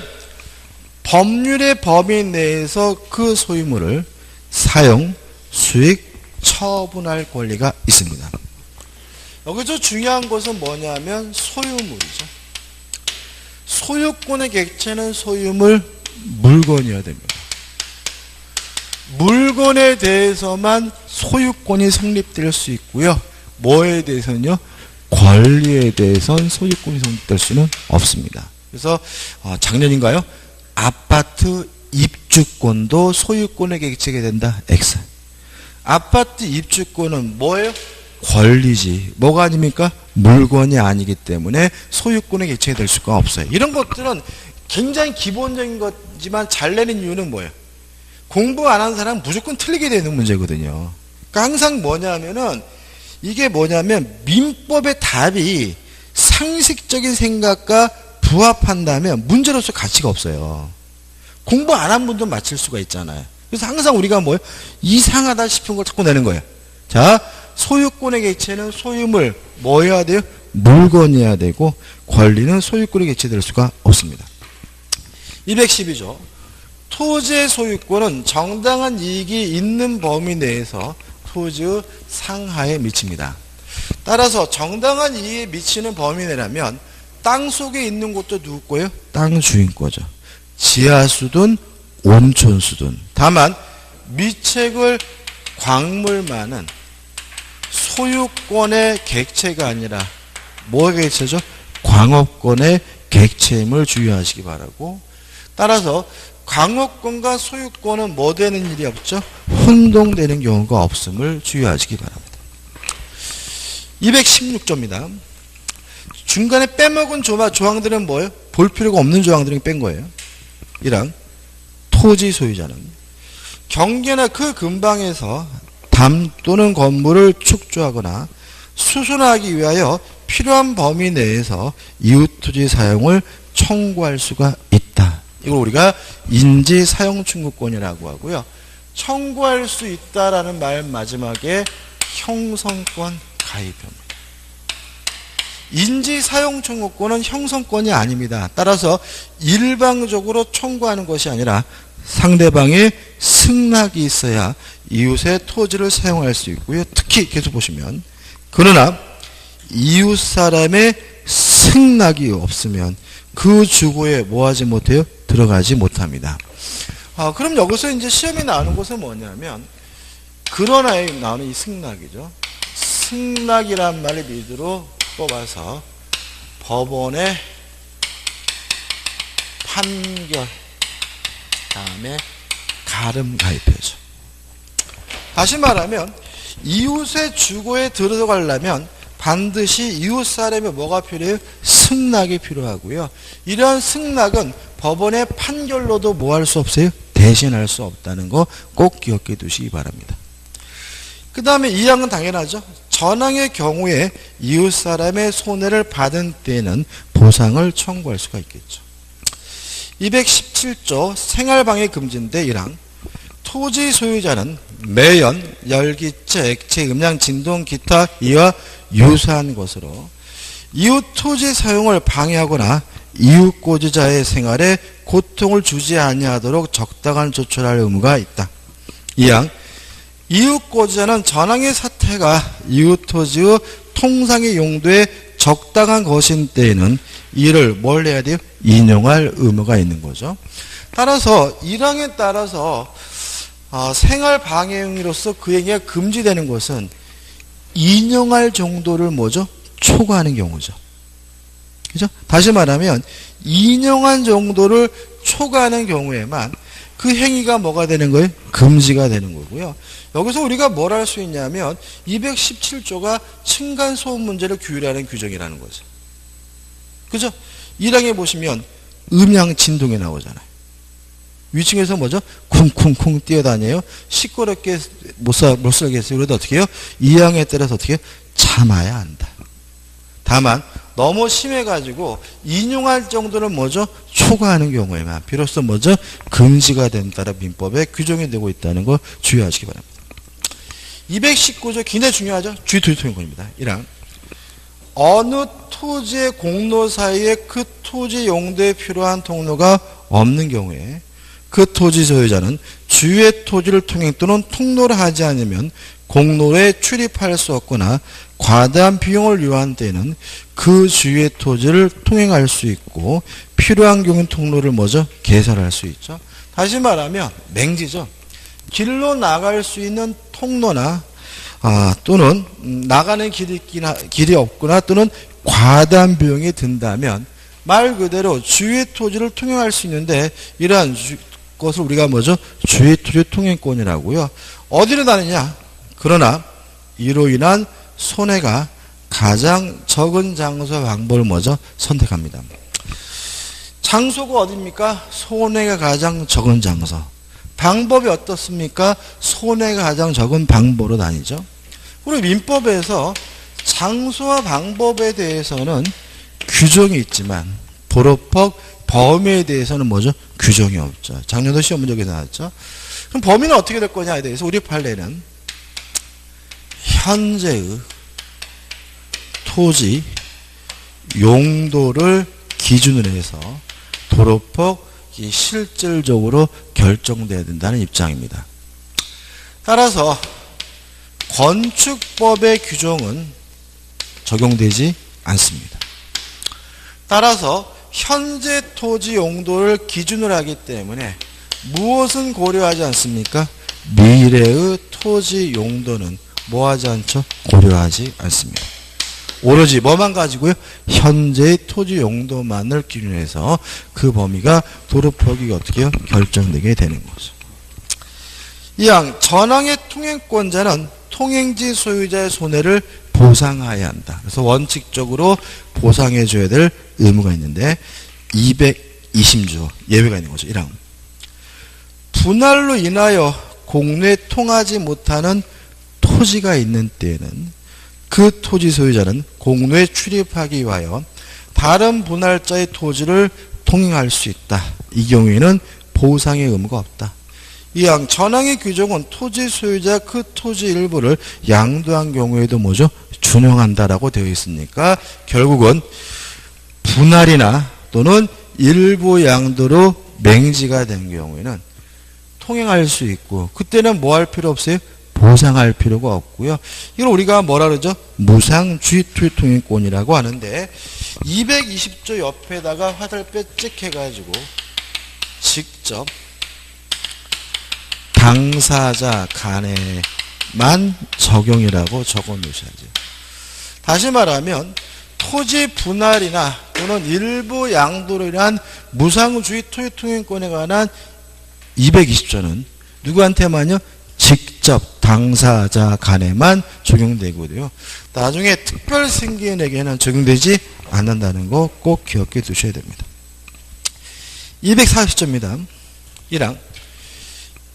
법률의 범위 내에서 그 소유물을 사용, 수익, 처분할 권리가 있습니다. 여기서 중요한 것은 뭐냐면 소유물이죠. 소유권의 객체는 소유물, 물건이어야 됩니다. 물건에 대해서만 소유권이 성립될 수 있고요. 뭐에 대해서는요? 권리에 대해서는 소유권이 성립될 수는 없습니다. 그래서 작년인가요? 아파트 입주권도 소유권의 객체가 된다. X. 아파트 입주권은 뭐예요? 권리지. 뭐가 아닙니까? 물건이 아니기 때문에 소유권의 객체가 될 수가 없어요. 이런 것들은 굉장히 기본적인 거지만 잘 내는 이유는 뭐예요? 공부 안 한 사람은 무조건 틀리게 되는 문제거든요. 그러니까 항상 뭐냐면은 이게 뭐냐면 민법의 답이 상식적인 생각과 부합한다면 문제로서 가치가 없어요. 공부 안 한 분도 맞힐 수가 있잖아요. 그래서 항상 우리가 뭐예요? 이상하다 싶은 걸 자꾸 내는 거예요. 자, 소유권의 객체는 소유물, 뭐여야 돼요? 물건이어야 되고 권리는 소유권의 객체될 수가 없습니다. 212조. 토지의 소유권은 정당한 이익이 있는 범위 내에서 토지의 상하에 미칩니다. 따라서 정당한 이익에 미치는 범위 내라면 땅 속에 있는 곳도 누구 거예요? 땅 주인 거죠. 지하수든 온천수든. 다만 미책을 광물만은 소유권의 객체가 아니라 뭐의 객체죠? 광업권의 객체임을 주의하시기 바라고, 따라서 광업권과 소유권은 뭐 되는 일이 없죠? 혼동되는 경우가 없음을 주의하시기 바랍니다. 216조입니다. 중간에 빼먹은 조항들은 뭐예요? 볼 필요가 없는 조항들은 뺀 거예요. 1항 토지 소유자는 경계나 그 근방에서 담 또는 건물을 축조하거나 수선하기 위하여 필요한 범위 내에서 이웃토지 사용을 청구할 수가 있다. 이걸 우리가 인지사용청구권이라고 하고요. 청구할 수 있다라는 말 마지막에 형성권 가입입니다. 인지사용청구권은 형성권이 아닙니다. 따라서 일방적으로 청구하는 것이 아니라 상대방의 승낙이 있어야 이웃의 토지를 사용할 수 있고요. 특히 계속 보시면 그러나 이웃 사람의 승낙이 없으면 그 주거에 뭐하지 못해요? 들어가지 못합니다. 그럼 여기서 이제 시험에 나오는 것은 뭐냐면 그러나에 나오는 이 승낙이죠. 승낙이란 말을 미드로 뽑아서 법원의 판결 다음에 가름 가입해줘. 다시 말하면 이웃의 주거에 들어가려면 반드시 이웃 사람의 뭐가 필요해요? 승낙이 필요하고요. 이러한 승낙은 법원의 판결로도 뭐 할 수 없어요? 대신할 수 없다는 거 꼭 기억해 두시기 바랍니다. 그 다음에 2항은 당연하죠. 전항의 경우에 이웃 사람의 손해를 받은 때에는 보상을 청구할 수가 있겠죠. 217조 생활방해 금지인데 1항 토지 소유자는 매연, 열기체, 액체, 음량, 진동, 기타 이와 유사한 것으로 이웃 토지 사용을 방해하거나 이웃 고지자의 생활에 고통을 주지 아니하도록 적당한 조처를 할 의무가 있다. 2항 이웃 고지자는 전항의 사태가 이웃 토지의 통상의 용도에 적당한 것인 때에는 이를 뭘 해야 돼요? 인용할 의무가 있는 거죠. 따라서 1항에 따라서 생활 방해 행위로서 그 행위가 금지되는 것은 인용할 정도를 뭐죠? 초과하는 경우죠. 그죠? 다시 말하면 인용한 정도를 초과하는 경우에만 그 행위가 뭐가 되는 거예요? 금지가 되는 거고요. 여기서 우리가 뭘 할 수 있냐면 217조가 층간소음 문제를 규율하는 규정이라는 거죠. 그죠? 1항에 보시면 음향 진동이 나오잖아요. 위층에서 뭐죠? 쿵쿵쿵 뛰어다녀요. 시끄럽게 못 살겠어요. 그래도 어떻게 해요? 2항에 따라서 어떻게 해요? 참아야 한다. 다만 너무 심해가지고 인용할 정도는 뭐죠? 초과하는 경우에만 비로소 뭐죠? 금지가 된다라 민법에 규정이 되고 있다는 거 주의하시기 바랍니다. 219조 굉장히 중요하죠? 주의토지통행권입니다. 1항 어느 토지의 공로 사이에 그 토지 용도에 필요한 통로가 없는 경우에 그 토지 소유자는 주의 토지를 통행 또는 통로를 하지 않으면 공로에 출입할 수 없거나 과다한 비용을 요한 때는 그 주위의 토지를 통행할 수 있고 필요한 경우는 통로를 먼저 개설할 수 있죠. 다시 말하면 맹지죠. 길로 나갈 수 있는 통로나 또는 나가는 길이 없거나 또는 과다한 비용이 든다면 말 그대로 주위의 토지를 통행할 수 있는데 이러한 것을 우리가 뭐죠? 주위의 토지 통행권이라고요. 어디로 나느냐? 그러나 이로 인한 손해가 가장 적은 장소 방법을 먼저 선택합니다. 장소가 어디입니까? 손해가 가장 적은 장소. 방법이 어떻습니까? 손해가 가장 적은 방법으로 다니죠. 그리고 민법에서 장소와 방법에 대해서는 규정이 있지만 도로법 범위에 대해서는 뭐죠? 규정이 없죠. 작년도 시험 문제에 나왔죠. 그럼 범위는 어떻게 될 거냐에 대해서 우리 판례는 현재의 토지 용도를 기준으로 해서 도로폭이 실질적으로 결정돼야 된다는 입장입니다. 따라서 건축법의 규정은 적용되지 않습니다. 따라서 현재 토지 용도를 기준으로 하기 때문에 무엇은 고려하지 않습니까? 미래의 토지 용도는 뭐하지 않죠? 고려하지 않습니다. 오로지 뭐만 가지고요? 현재의 토지 용도만을 기준으로 해서 그 범위가 도로폭이 어떻게 해요? 결정되게 되는 거죠. 이왕 전항의 통행권자는 통행지 소유자의 손해를 보상해야 한다. 그래서 원칙적으로 보상해 줘야 될 의무가 있는데 220조 예외가 있는 거죠. 1항. 분할로 인하여 공로에 통하지 못하는 토지가 있는 때에는 그 토지 소유자는 공로에 출입하기 위하여 다른 분할자의 토지를 통행할 수 있다. 이 경우에는 보상의 의무가 없다. 이항 전항의 규정은 토지 소유자 그 토지 일부를 양도한 경우에도 뭐죠? 준용한다라고 되어 있으니까 결국은 분할이나 또는 일부 양도로 맹지가 된 경우에는 통행할 수 있고 그때는 뭐 할 필요 없어요? 보상할 필요가 없고요. 이걸 우리가 뭐라 그러죠? 무상주의 통행권이라고 하는데 220조 옆에다가 화살표 찍혀가지고 직접 당사자 간에만 적용이라고 적어 놓으셔야죠. 다시 말하면 토지 분할이나 또는 일부 양도로 인한 무상주의 토지 통행권에 관한 220조는 누구한테만요? 직접 당사자 간에만 적용되고요. 나중에 특별 승계인에게는 적용되지 않는다는 거 꼭 기억해 두셔야 됩니다. 240조입니다. 1항.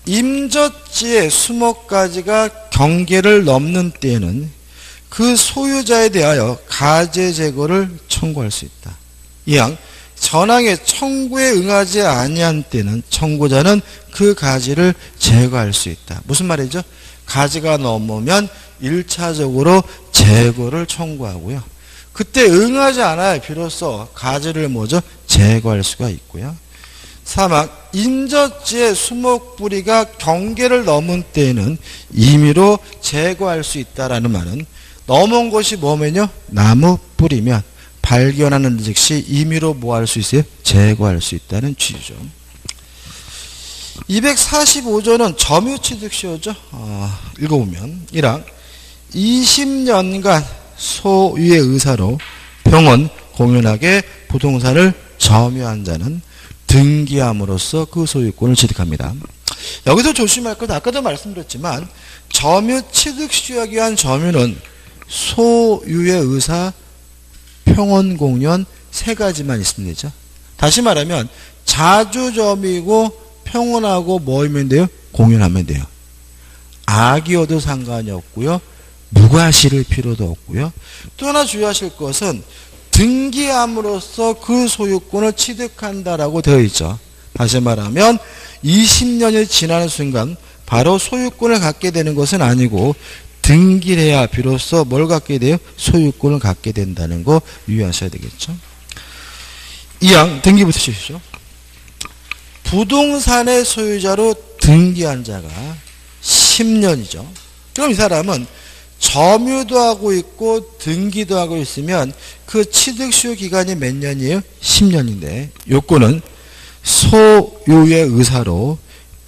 임저지의 수목가지가 경계를 넘는 때에는 그 소유자에 대하여 가제 제거를 청구할 수 있다. 2항. 전항의 청구에 응하지 아니한 때는 청구자는 그 가지를 제거할 수 있다. 무슨 말이죠? 가지가 넘으면 1차적으로 제거를 청구하고요. 그때 응하지 않아야 비로소 가지를 뭐죠? 제거할 수가 있고요. 3항. 인저지의 수목뿌리가 경계를 넘은 때에는 임의로 제거할 수 있다라는 말은 넘은 곳이 뭐면요? 나무 뿌리면 발견하는 즉시 임의로 뭐 할 수 있어요? 제거할 수 있다는 취지죠. 245조는 점유취득시효죠. 읽어보면 1항. 20년간 소유의 의사로 평원 공연하게 부동산을 점유한 자는 등기함으로써 그 소유권을 취득합니다. 여기서 조심할 것은 아까도 말씀드렸지만 점유취득시효에 의한 점유는 소유의 의사, 평원공연 세 가지만 있으면 되죠. 다시 말하면 자주점이고 평원하고 뭐이면 돼요? 공연하면 돼요. 악이어도 상관이 없고요. 무과실일 필요도 없고요. 또 하나 주의하실 것은 등기함으로써 그 소유권을 취득한다라고 되어 있죠. 다시 말하면 20년이 지나는 순간 바로 소유권을 갖게 되는 것은 아니고 등기를 해야 비로소 뭘 갖게 돼요? 소유권을 갖게 된다는 거 유의하셔야 되겠죠. 2항 등기부터 주시죠. 부동산의 소유자로 등기한 자가 10년이죠. 그럼 이 사람은 점유도 하고 있고 등기도 하고 있으면 그 취득시효 기간이 몇 년이에요? 10년인데 요건은 소유의 의사로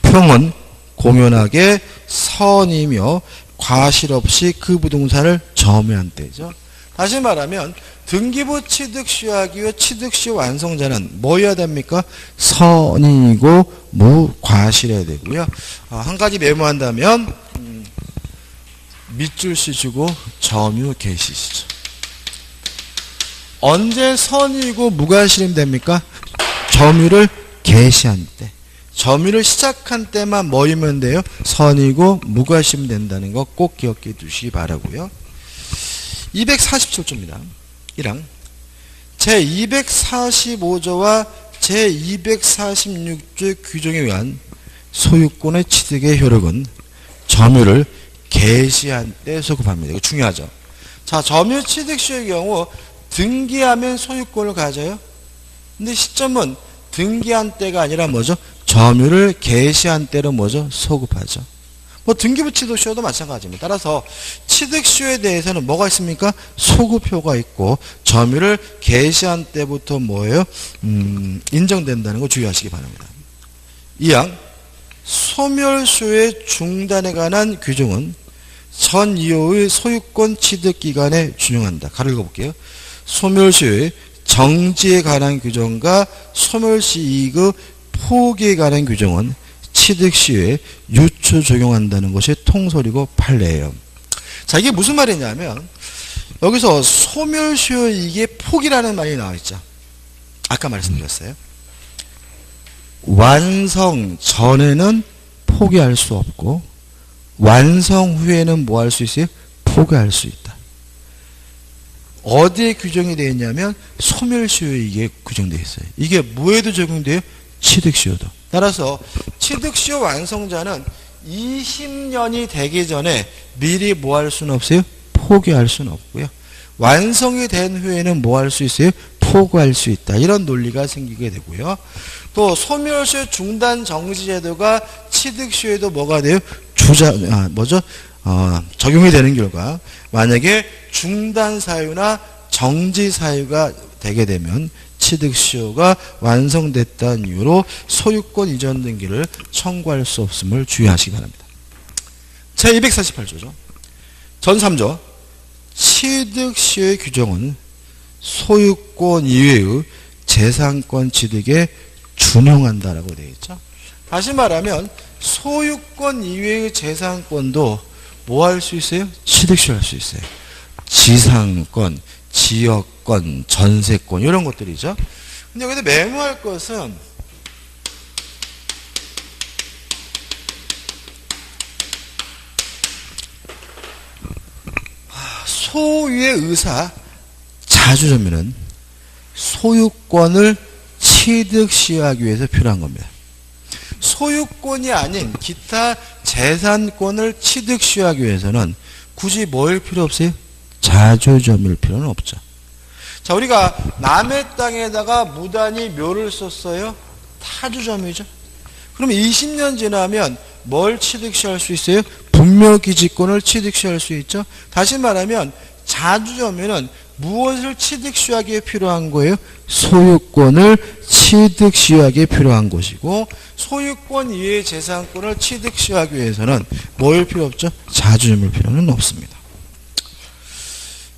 평은 공연하게 선이며 과실 없이 그 부동산을 점유한 때죠. 다시 말하면 등기부 취득시효하기 위해 취득시효 완성자는 뭐여야 됩니까? 선이고 무과실해야 되고요. 한 가지 메모한다면 밑줄 쓰시고 점유 개시시죠. 언제 선이고 무과실이면 됩니까? 점유를 개시한 때. 점유를 시작한 때만 뭐이면 돼요? 선이고 무과실이면 된다는 거 꼭 기억해 두시기 바라고요. 247조입니다. 1항 제245조와 제246조의 규정에 의한 소유권의 취득의 효력은 점유를 개시한 때 소급합니다. 이거 중요하죠. 자, 점유 취득시효의 경우 등기하면 소유권을 가져요. 근데 시점은 등기한 때가 아니라 뭐죠? 점유를 개시한 때로 뭐죠? 소급하죠. 뭐 등기부 취득시효도 마찬가지입니다. 따라서 취득시효에 대해서는 뭐가 있습니까? 소급효가 있고 점유를 개시한 때부터 뭐예요? 인정된다는 거 주의하시기 바랍니다. 2항 소멸시효의 중단에 관한 규정은 전 이후의 소유권 취득 기간에 준용한다. 가로 읽어볼게요. 소멸시효의 정지에 관한 규정과 소멸시 이익의 포기에 관한 규정은 취득시효에 유추 적용한다는 것이 통설이고 판례예요. 자, 이게 무슨 말이냐면 여기서 소멸시효 이익의 포기라는 말이 나와 있죠. 아까 말씀드렸어요. 완성 전에는 포기할 수 없고 완성 후에는 뭐 할 수 있어요? 포기할 수 있다. 어디에 규정이 되어 있냐면 소멸시효에 이게 규정되어 있어요. 이게 뭐에도 적용돼요? 취득시효도. 따라서 취득시효 완성자는 20년이 되기 전에 미리 뭐 할 수는 없어요? 포기할 수는 없고요. 완성이 된 후에는 뭐 할 수 있어요? 포기할 수 있다. 이런 논리가 생기게 되고요. 또 소멸시효 중단 정지 제도가 취득시효에도 뭐가 돼요? 적용이 되는 결과 만약에 중단 사유나 정지 사유가 되게 되면 취득시효가 완성됐다는 이유로 소유권 이전 등기를 청구할 수 없음을 주의하시기 바랍니다. 제248조죠. 전 3조 취득시효의 규정은 소유권 이외의 재산권 취득에 준용한다라고 되어 있죠. 다시 말하면 소유권 이외의 재산권도 뭐 할 수 있어요? 취득시효 할 수 있어요. 지상권, 지역권, 전세권 이런 것들이죠. 근데 여기서 메모할 것은 소유의 의사 자주점유는 소유권을 취득시효하기 위해서 필요한 겁니다. 소유권이 아닌 기타 재산권을 취득시효하기 위해서는 굳이 뭘 필요 없어요? 자주점유일 필요는 없죠. 자, 우리가 남의 땅에다가 무단히 묘를 썼어요? 타주점유죠. 그러면 20년 지나면 뭘 취득시효할 수 있어요? 분묘기지권을 취득시효할 수 있죠. 다시 말하면 자주점유는 무엇을 취득시효하기 위해 필요한 거예요? 소유권을 취득시효하기 위해 필요한 것이고 소유권 이외의 재산권을 취득시효하기 위해서는 뭘 필요 없죠? 자주점유일 필요는 없습니다.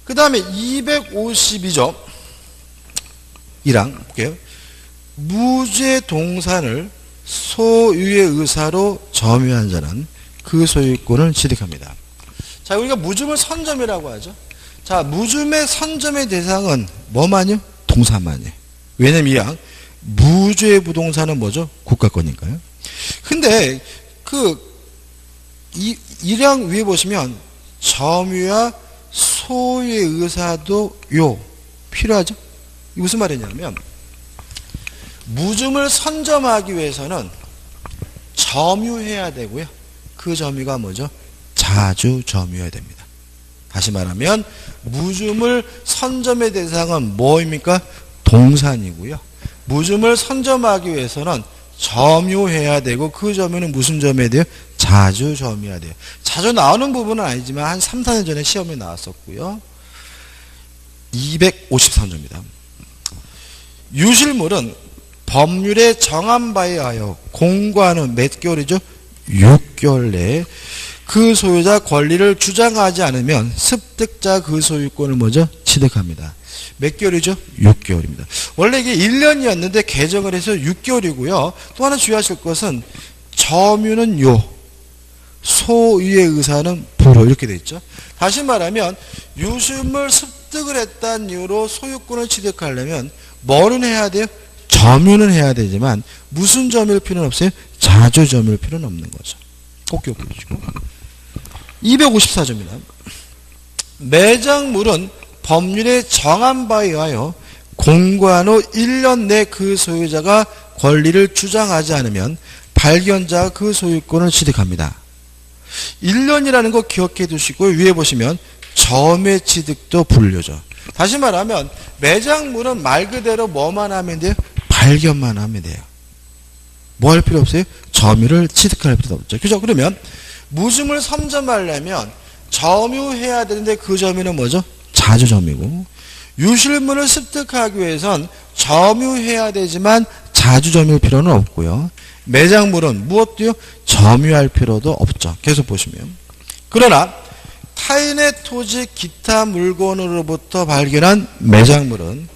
그 다음에 252조 1항 볼게요. 무죄 동산을 소유의 의사로 점유한 자는 그 소유권을 취득합니다. 자, 우리가 무주물 선점이라고 하죠. 자, 무주물의 선점의 대상은 뭐만요? 동산만이에요. 왜냐면 이 항 무죄의 부동산은 뭐죠? 국가권이니까요. 근데 이 1항 위에 보시면 점유와 소유의 의사도 필요하죠? 이게 무슨 말이냐면 무주물 선점하기 위해서는 점유해야 되고요. 그 점유가 뭐죠? 자주 점유해야 됩니다. 다시 말하면 무주물 선점의 대상은 뭐입니까? 동산이고요. 무주물 선점하기 위해서는 점유해야 되고 그 점유는 무슨 점이어야 돼요? 자주 점유해야 돼요. 자주 나오는 부분은 아니지만 한 3, 4년 전에 시험에 나왔었고요. 253조입니다. 유실물은 법률에 정한 바에 의하여 공고하는 몇 개월이죠? 6개월 내에 그 소유자 권리를 주장하지 않으면 습득자 그 소유권을 먼저 취득합니다. 몇 개월이죠? 6개월입니다. 원래 이게 1년이었는데 개정을 해서 6개월이고요. 또 하나 주의하실 것은 점유는 요, 소유의 의사는 불허 이렇게 되어 있죠. 다시 말하면 유실물 습득을 했다는 이유로 소유권을 취득하려면 뭐는 해야 돼요? 점유는 해야 되지만 무슨 점유일 필요는 없어요? 자주 점유일 필요는 없는 거죠. 꼭 기억해 주시고 254조입니다. 매장물은 법률에 정한 바에 의하여 공고한 후 1년 내 그 소유자가 권리를 주장하지 않으면 발견자가 그 소유권을 취득합니다. 1년이라는 거 기억해 두시고 위에 보시면 점유의 취득도 분류죠. 다시 말하면 매장물은 말 그대로 뭐만 하면 돼요? 발견만 하면 돼요. 뭐 할 필요 없어요? 점유를 취득할 필요도 없죠. 그죠? 그러면 무즘을 선점하려면 점유해야 되는데 그 점유는 뭐죠? 자주 점유고 유실물을 습득하기 위해선 점유해야 되지만 자주 점유할 필요는 없고요. 매장물은 무엇도요? 점유할 필요도 없죠. 계속 보시면 그러나 타인의 토지 기타 물건으로부터 발견한 매장물은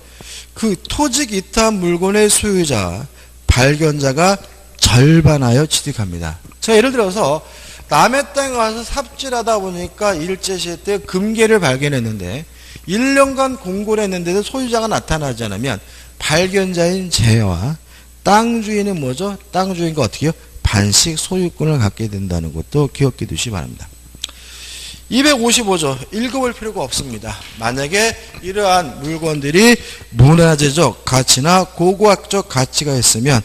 그 토지 기타 물건의 소유자 발견자가 절반하여 취득합니다. 자, 예를 들어서 남의 땅에 가서 삽질하다 보니까 일제시대 때 금괴를 발견했는데 1년간 공고를 했는데도 소유자가 나타나지 않으면 발견자인 제와 땅 주인은 뭐죠? 땅 주인과 어떻게 해요? 반씩 소유권을 갖게 된다는 것도 기억해 두시기 바랍니다. 255조 읽어볼 필요가 없습니다. 만약에 이러한 물건들이 문화재적 가치나 고고학적 가치가 있으면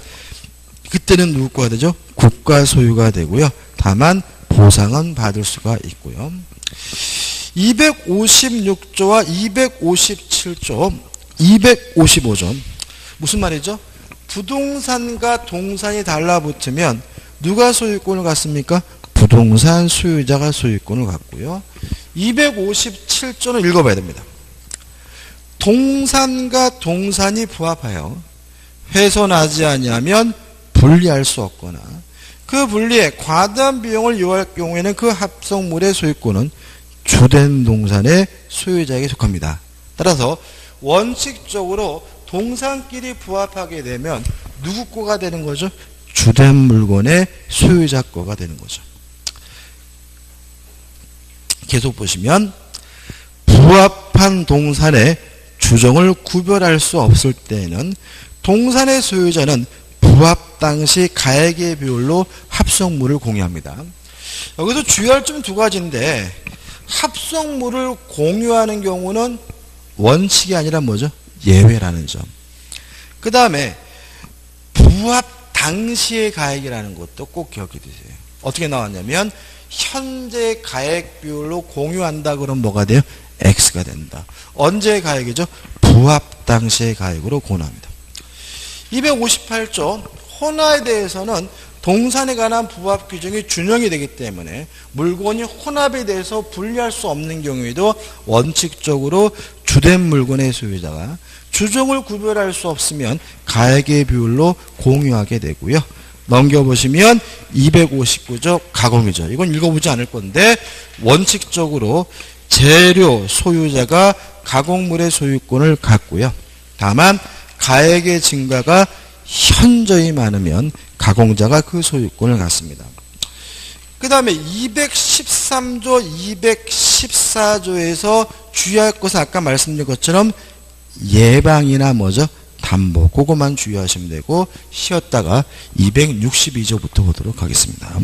그때는 누구 거가 되죠? 국가 소유가 되고요. 다만 보상은 받을 수가 있고요. 256조와 257조, 255조 무슨 말이죠? 부동산과 동산이 달라붙으면 누가 소유권을 갖습니까? 부동산 소유자가 소유권을 갖고요. 257조는 읽어봐야 됩니다. 동산과 동산이 부합하여 훼손하지 아니하면 분리할 수 없거나 그 분리에 과다한 비용을 요할 경우에는 그 합성물의 소유권은 주된 동산의 소유자에게 속합니다. 따라서 원칙적으로 동산끼리 부합하게 되면 누구 거가 되는 거죠? 주된 물건의 소유자 거가 되는 거죠. 계속 보시면 부합한 동산의 주종을 구별할 수 없을 때에는 동산의 소유자는 부합 당시 가액의 비율로 합성물을 공유합니다. 여기서 주의할 점 두 가지인데 합성물을 공유하는 경우는 원칙이 아니라 뭐죠? 예외라는 점. 그 다음에 부합 당시의 가액이라는 것도 꼭 기억해 두세요. 어떻게 나왔냐면 현재 가액 비율로 공유한다 그러면 뭐가 돼요? X가 된다. 언제의 가액이죠? 부합 당시의 가액으로 공유합니다. 258조 혼화에 대해서는 동산에 관한 부합 규정이 준용이 되기 때문에 물건이 혼합에 대해서 분리할 수 없는 경우에도 원칙적으로 주된 물건의 소유자가 주종을 구별할 수 없으면 가액의 비율로 공유하게 되고요. 넘겨보시면 259조 가공이죠. 이건 읽어보지 않을 건데 원칙적으로 재료 소유자가 가공물의 소유권을 갖고요. 다만 가액의 증가가 현저히 많으면 가공자가 그 소유권을 갖습니다. 그 다음에 213조, 214조에서 주의할 것은 아까 말씀드린 것처럼 예방이나 뭐죠? 담보. 그것만 주의하시면 되고 쉬었다가 262조부터 보도록 하겠습니다.